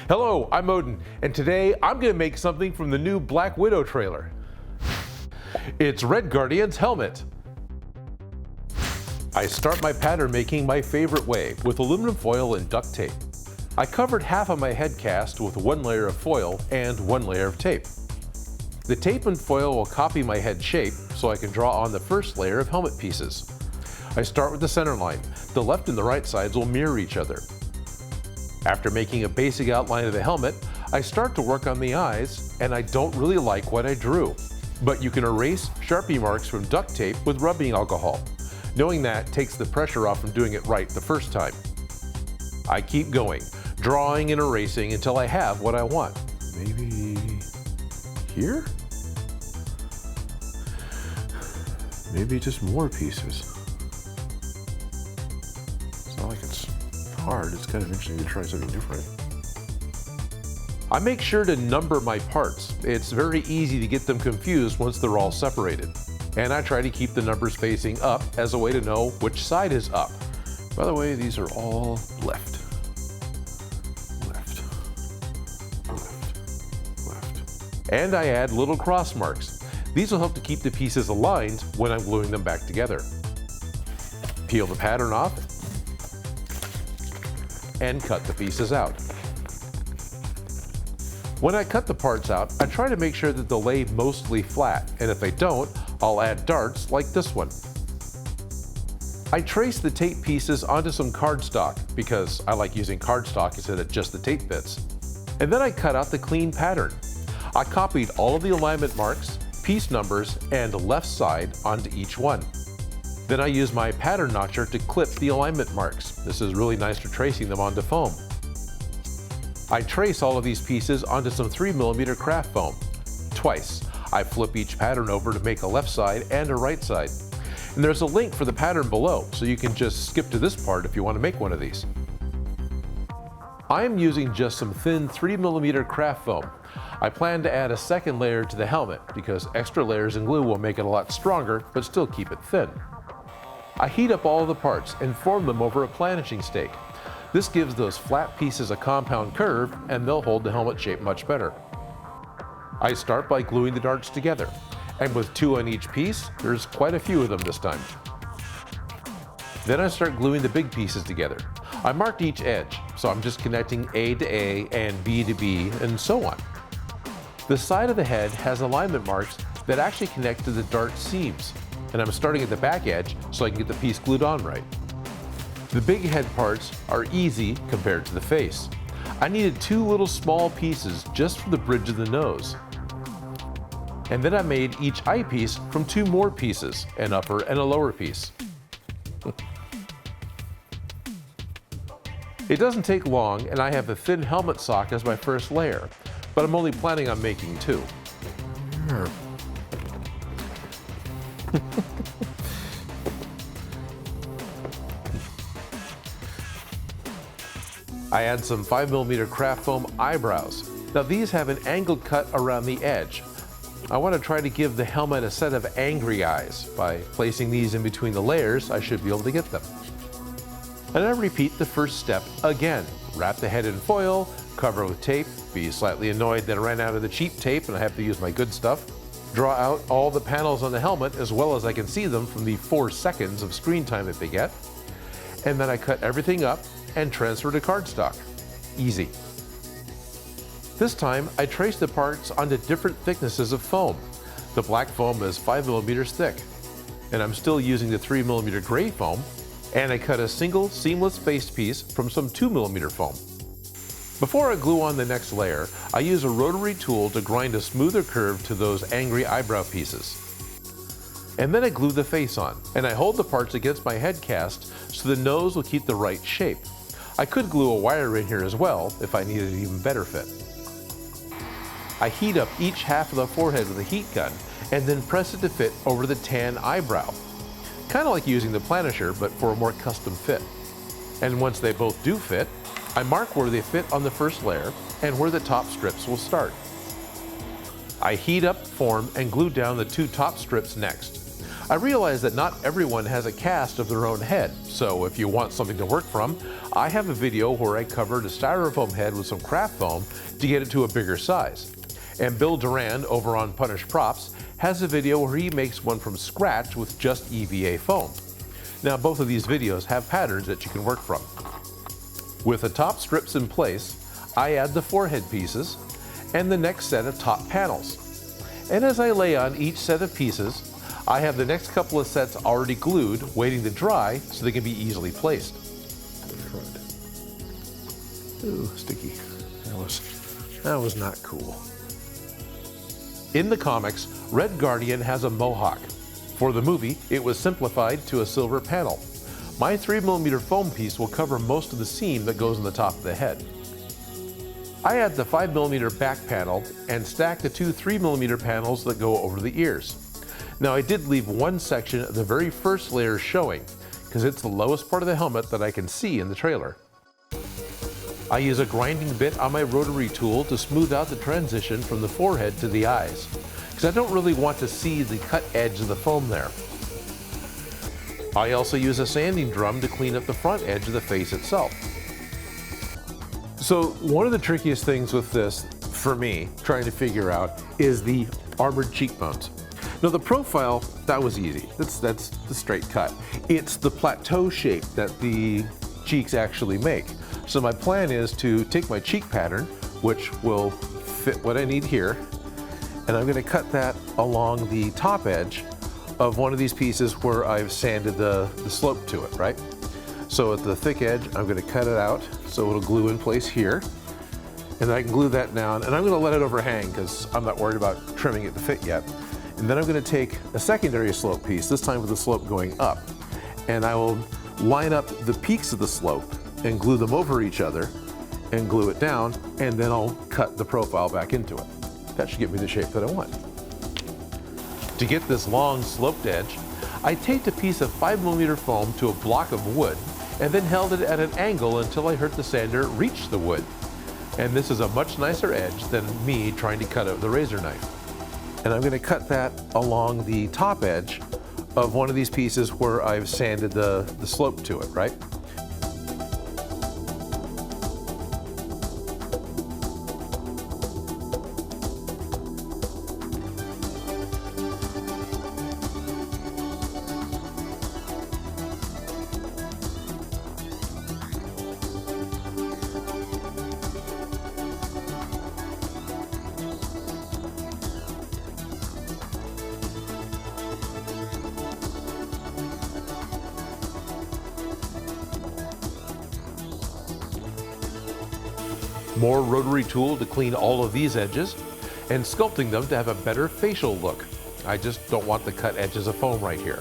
Hello, I'm Odin, and today I'm going to make something from the new Black Widow trailer. It's Red Guardian's helmet. I start my pattern making my favorite way, with aluminum foil and duct tape. I covered half of my head cast with one layer of foil and one layer of tape. The tape and foil will copy my head shape, so I can draw on the first layer of helmet pieces. I start with the center line. The left and the right sides will mirror each other. After making a basic outline of the helmet, I start to work on the eyes, and I don't really like what I drew. But you can erase Sharpie marks from duct tape with rubbing alcohol. Knowing that takes the pressure off from doing it right the first time. I keep going, drawing and erasing until I have what I want. Maybe here? Maybe just more pieces. It's not like it's hard, it's kind of interesting to try something different. I make sure to number my parts. It's very easy to get them confused once they're all separated. And I try to keep the numbers facing up as a way to know which side is up. By the way, these are all left. Left. Left. Left. And I add little cross marks. These will help to keep the pieces aligned when I'm gluing them back together. Peel the pattern off and cut the pieces out. When I cut the parts out, I try to make sure that they'll lay mostly flat, and if they don't, I'll add darts like this one. I trace the tape pieces onto some cardstock because I like using cardstock instead of just the tape bits. And then I cut out the clean pattern. I copied all of the alignment marks, piece numbers, and left side onto each one. Then I use my pattern notcher to clip the alignment marks. This is really nice for tracing them onto foam. I trace all of these pieces onto some 3mm craft foam. Twice, I flip each pattern over to make a left side and a right side. And there's a link for the pattern below, so you can just skip to this part if you want to make one of these. I am using just some thin 3mm craft foam. I plan to add a second layer to the helmet because extra layers and glue will make it a lot stronger, but still keep it thin. I heat up all of the parts and form them over a planishing stake. This gives those flat pieces a compound curve, and they'll hold the helmet shape much better. I start by gluing the darts together, and with 2 on each piece, there's quite a few of them this time. Then I start gluing the big pieces together. I marked each edge, so I'm just connecting A to A and B to B, and so on. The side of the head has alignment marks that actually connect to the dart seams, and I'm starting at the back edge so I can get the piece glued on right. The big head parts are easy compared to the face. I needed 2 little small pieces just for the bridge of the nose. And then I made each eyepiece from 2 more pieces, an upper and a lower piece. It doesn't take long, and I have a thin helmet sock as my first layer, but I'm only planning on making 2. I add some 5mm craft foam eyebrows. Now these have an angled cut around the edge. I want to try to give the helmet a set of angry eyes. By placing these in between the layers, I should be able to get them. And I repeat the first step again. Wrap the head in foil, cover with tape, be slightly annoyed that I ran out of the cheap tape and I have to use my good stuff. Draw out all the panels on the helmet as well as I can see them from the 4 seconds of screen time that they get. And then I cut everything up and transfer to cardstock. Easy. This time, I trace the parts onto different thicknesses of foam. The black foam is 5mm thick, and I'm still using the 3mm gray foam, and I cut a single seamless face piece from some 2mm foam. Before I glue on the next layer, I use a rotary tool to grind a smoother curve to those angry eyebrow pieces. And then I glue the face on, and I hold the parts against my head cast so the nose will keep the right shape. I could glue a wire in here as well if I needed an even better fit. I heat up each half of the forehead with a heat gun and then press it to fit over the tan eyebrow. Kind of like using the planisher, but for a more custom fit. And once they both do fit, I mark where they fit on the first layer and where the top strips will start. I heat up, form, and glue down the 2 top strips next. I realize that not everyone has a cast of their own head, so if you want something to work from, I have a video where I covered a styrofoam head with some craft foam to get it to a bigger size. And Bill Darren over on Punish Props has a video where he makes one from scratch with just EVA foam. Now both of these videos have patterns that you can work from. With the top strips in place, I add the forehead pieces and the next set of top panels. And as I lay on each set of pieces, I have the next couple of sets already glued, waiting to dry so they can be easily placed. Ooh, sticky. That was not cool. In the comics, Red Guardian has a Mohawk. For the movie, it was simplified to a silver panel. My 3mm foam piece will cover most of the seam that goes on the top of the head. I add the 5mm back panel and stack the two 3mm panels that go over the ears. Now I did leave one section of the very first layer showing, because it's the lowest part of the helmet that I can see in the trailer. I use a grinding bit on my rotary tool to smooth out the transition from the forehead to the eyes, because I don't really want to see the cut edge of the foam there. I also use a sanding drum to clean up the front edge of the face itself. So one of the trickiest things with this, for me, trying to figure out, is the armored cheekbones. Now the profile, that was easy. That's the straight cut. It's the plateau shape that the cheeks actually make. So my plan is to take my cheek pattern, which will fit what I need here, and I'm going to cut that along the top edge of one of these pieces where I've sanded the slope to it, right? So at the thick edge, I'm going to cut it out so it'll glue in place here. And then I can glue that down, and I'm going to let it overhang because I'm not worried about trimming it to fit yet. And then I'm going to take a secondary slope piece, this time with the slope going up, and I will line up the peaks of the slope and glue them over each other and glue it down, and then I'll cut the profile back into it. That should give me the shape that I want. To get this long sloped edge, I taped a piece of 5mm foam to a block of wood and then held it at an angle until I heard the sander reach the wood. And this is a much nicer edge than me trying to cut it with a razor knife. And I'm going to cut that along the top edge of one of these pieces where I've sanded the slope to it, right? More rotary tool to clean all of these edges, and sculpting them to have a better facial look. I just don't want the cut edges of foam right here.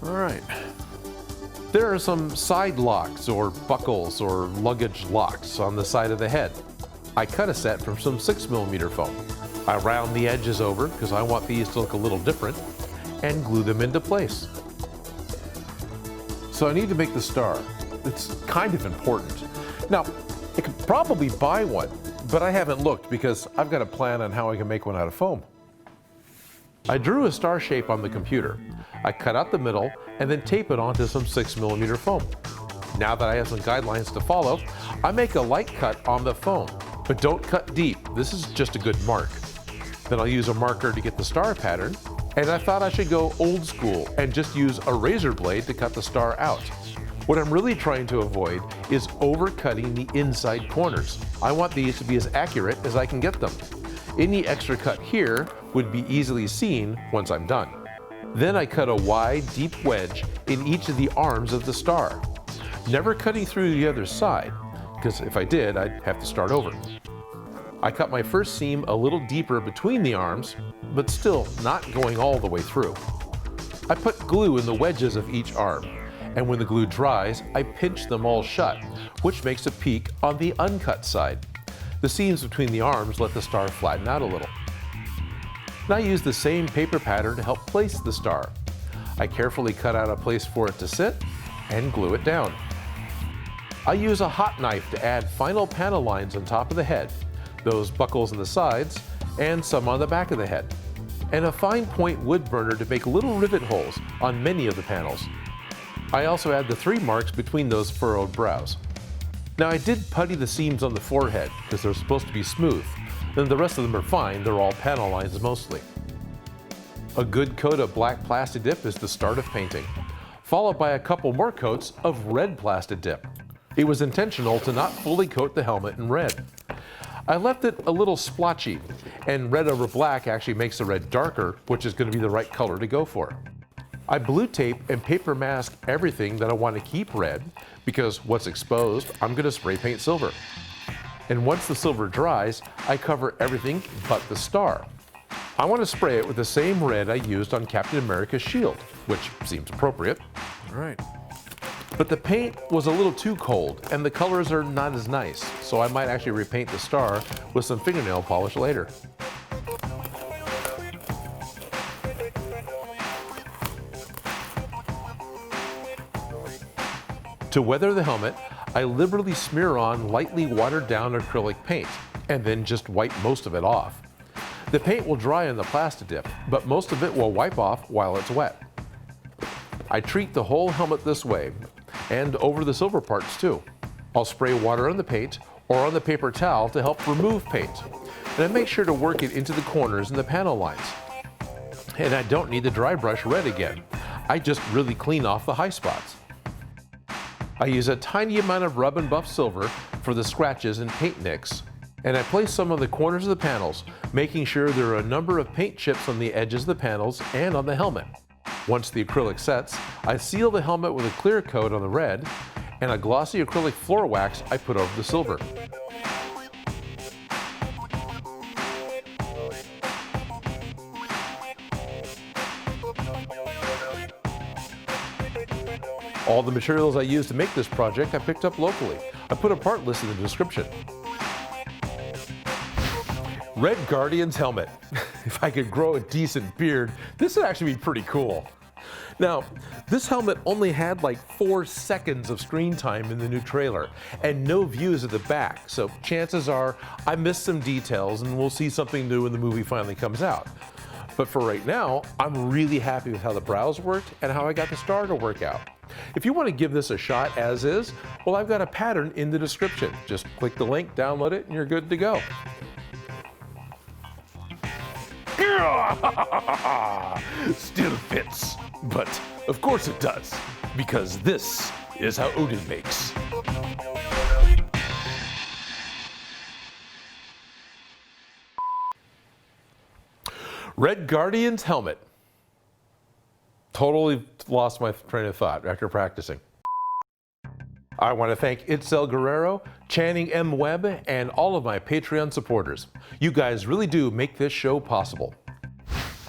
All right. There are some side locks or buckles or luggage locks on the side of the head. I cut a set from some 6mm foam. I round the edges over because I want these to look a little different and glue them into place. So I need to make the star. It's kind of important. Now, I could probably buy one, but I haven't looked because I've got a plan on how I can make one out of foam. I drew a star shape on the computer. I cut out the middle and then tape it onto some 6mm foam. Now that I have some guidelines to follow, I make a light cut on the foam, but don't cut deep. This is just a good mark. Then I'll use a marker to get the star pattern. And I thought I should go old school and just use a razor blade to cut the star out. What I'm really trying to avoid is overcutting the inside corners. I want these to be as accurate as I can get them. Any extra cut here would be easily seen once I'm done. Then I cut a wide, deep wedge in each of the arms of the star, never cutting through the other side, because if I did, I'd have to start over. I cut my first seam a little deeper between the arms, but still not going all the way through. I put glue in the wedges of each arm, and when the glue dries, I pinch them all shut, which makes a peak on the uncut side. The seams between the arms let the star flatten out a little. Now I use the same paper pattern to help place the star. I carefully cut out a place for it to sit and glue it down. I use a hot knife to add final panel lines on top of the head, those buckles in the sides, and some on the back of the head, and a fine point wood burner to make little rivet holes on many of the panels. I also add the 3 marks between those furrowed brows. Now I did putty the seams on the forehead because they're supposed to be smooth, and the rest of them are fine, they're all panel lines mostly. A good coat of black Plasti Dip is the start of painting, followed by a couple more coats of red Plasti Dip. It was intentional to not fully coat the helmet in red. I left it a little splotchy, and red over black actually makes the red darker, which is going to be the right color to go for. I blue tape and paper mask everything that I want to keep red, because what's exposed, I'm going to spray paint silver. And once the silver dries, I cover everything but the star. I want to spray it with the same red I used on Captain America's shield, which seems appropriate. All right. But the paint was a little too cold, and the colors are not as nice, so I might actually repaint the star with some fingernail polish later. To weather the helmet, I liberally smear on lightly watered down acrylic paint, and then just wipe most of it off. The paint will dry in the Plasti Dip, but most of it will wipe off while it's wet. I treat the whole helmet this way, and over the silver parts too. I'll spray water on the paint or on the paper towel to help remove paint, and I make sure to work it into the corners and the panel lines. And I don't need the dry brush red again. I just really clean off the high spots. I use a tiny amount of rub and buff silver for the scratches and paint nicks, and I place some on the corners of the panels, making sure there are a number of paint chips on the edges of the panels and on the helmet. Once the acrylic sets, I seal the helmet with a clear coat on the red and a glossy acrylic floor wax I put over the silver. All the materials I used to make this project I picked up locally. I put a part list in the description. Red Guardian's helmet. If I could grow a decent beard, this would actually be pretty cool. Now, this helmet only had like 4 seconds of screen time in the new trailer and no views at the back, so chances are I missed some details and we'll see something new when the movie finally comes out. But for right now, I'm really happy with how the brows worked and how I got the star to work out. If you want to give this a shot as is, well, I've got a pattern in the description. Just click the link, download it, and you're good to go. Still fits, but of course it does, because this is how Odin makes. Red Guardian's helmet. Totally lost my train of thought after practicing. I want to thank Itzel Guerrero, Channing M. Webb, and all of my Patreon supporters. You guys really do make this show possible.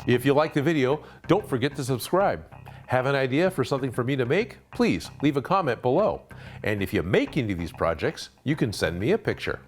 If you like the video, don't forget to subscribe. Have an idea for something for me to make? Please leave a comment below. And if you make any of these projects, you can send me a picture.